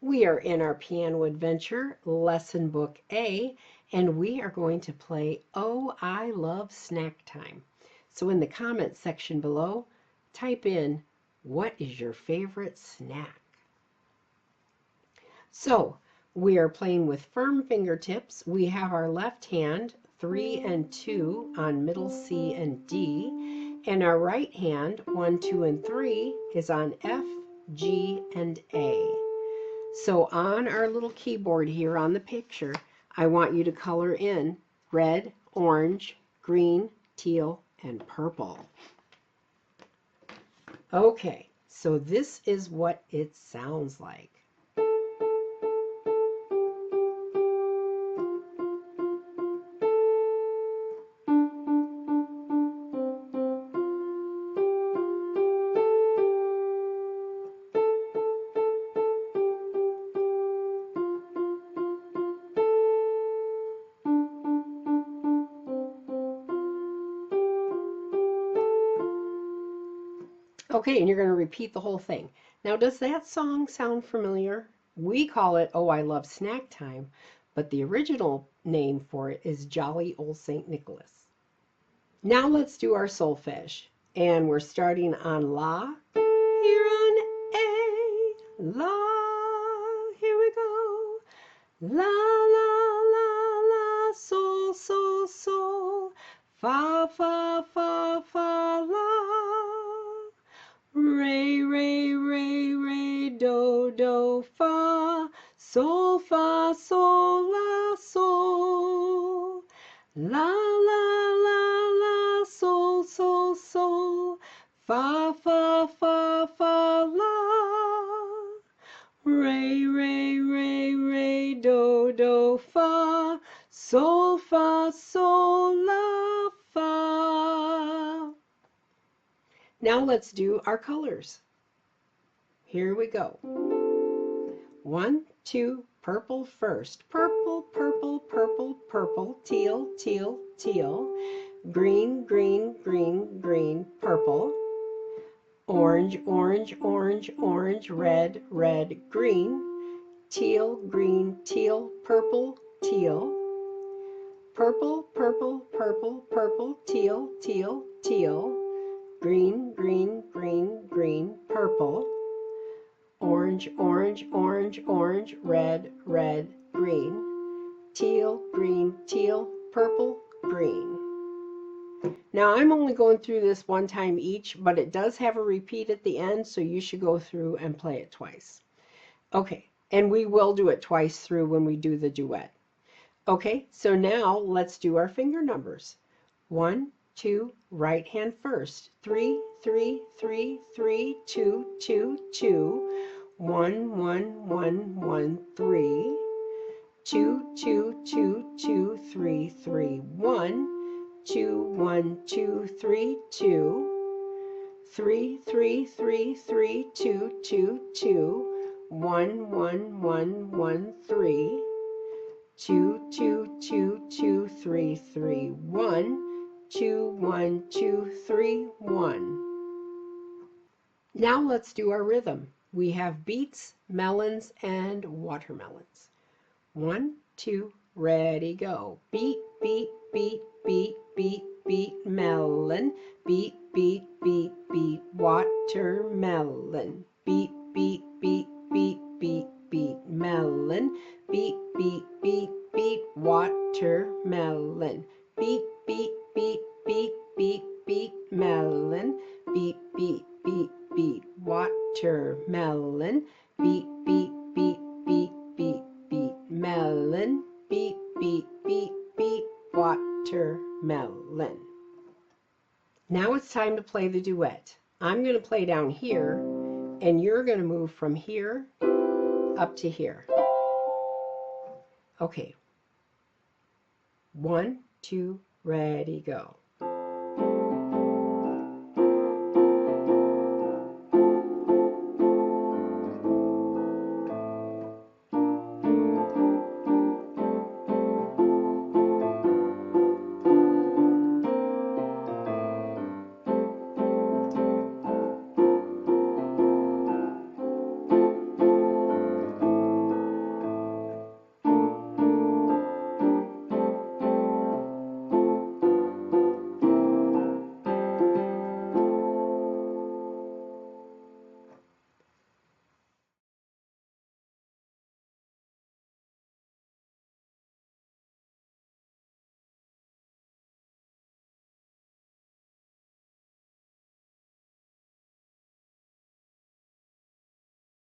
We are in our piano adventure, lesson book A, and we are going to play Oh, I Love Snack Time. So in the comments section below, type in, what is your favorite snack? So we are playing with firm fingertips. We have our left hand, 3 and 2 on middle C and D, and our right hand, 1, 2, and 3 is on F, G, and A. So on our little keyboard here on the picture, I want you to color in red, orange, green, teal, and purple. Okay, so this is what it sounds like. Okay, and you're going to repeat the whole thing. Now, does that song sound familiar? We call it Oh, I Love Snack Time, but the original name for it is Jolly Old St. Nicholas. Now let's do our solfege. And we're starting on La. Here on A. La. Here we go. La, la, la, la. Sol, sol, sol. Fa, fa, fa, fa, la. Re, re, re, re, do, do, fa, sol, la, sol. La, la, la, la, sol, sol, sol. Fa, fa, fa, fa, la. Re, re, re, re, do, do, fa, sol, la, fa. Now let's do our colors. Here we go. 1, 2, purple first. Purple, purple, purple, purple, teal, teal, teal. Green, green, green, green, purple. Orange, orange, orange, orange, red, red, green. Teal, green, teal, purple, teal. Purple, purple, purple, purple, teal, teal, teal. Green, green, green, green, purple. Orange, orange, orange, orange, red, red, green. Teal, green, teal, purple, green. Now I'm only going through this one time each, but it does have a repeat at the end, so you should go through and play it twice. Okay, and we will do it twice through when we do the duet. Okay, so now let's do our finger numbers. 1, 2, right hand first. 3, 3, 3, 3, 2, 2, 2. 1, 1, 1, 1, 3. 2, 2, 2, 2, 3, 3, 1. 2, 1, 2, 3, 2. 3, 3, 3, 3, 2, 2, 2. 1, 1, 1, 1, 3. 2, 2, 2, 2, 3, 3, 1. 2, 1, 2, 3, 1. Now let's do our rhythm. We have beets, melons, and watermelons. 1, 2, ready, go. Beet, beet, beet, beet, beet, beet, melon. Beet, beet, beet, beet, watermelon. Beet, beet, beet, beet, beet, beet, melon. Beet, beet, beet, beet, watermelon. Beet, beet, beet, beet, beet, beet, melon. Beet, beet, beet, beet, watermelon. Beet, beet, beet, beet, beet, beet, melon. Beet, beet, beet, beet, watermelon. Now it's time to play the duet. I'm going to play down here, and you're going to move from here up to here. Okay. 1, 2, ready, go.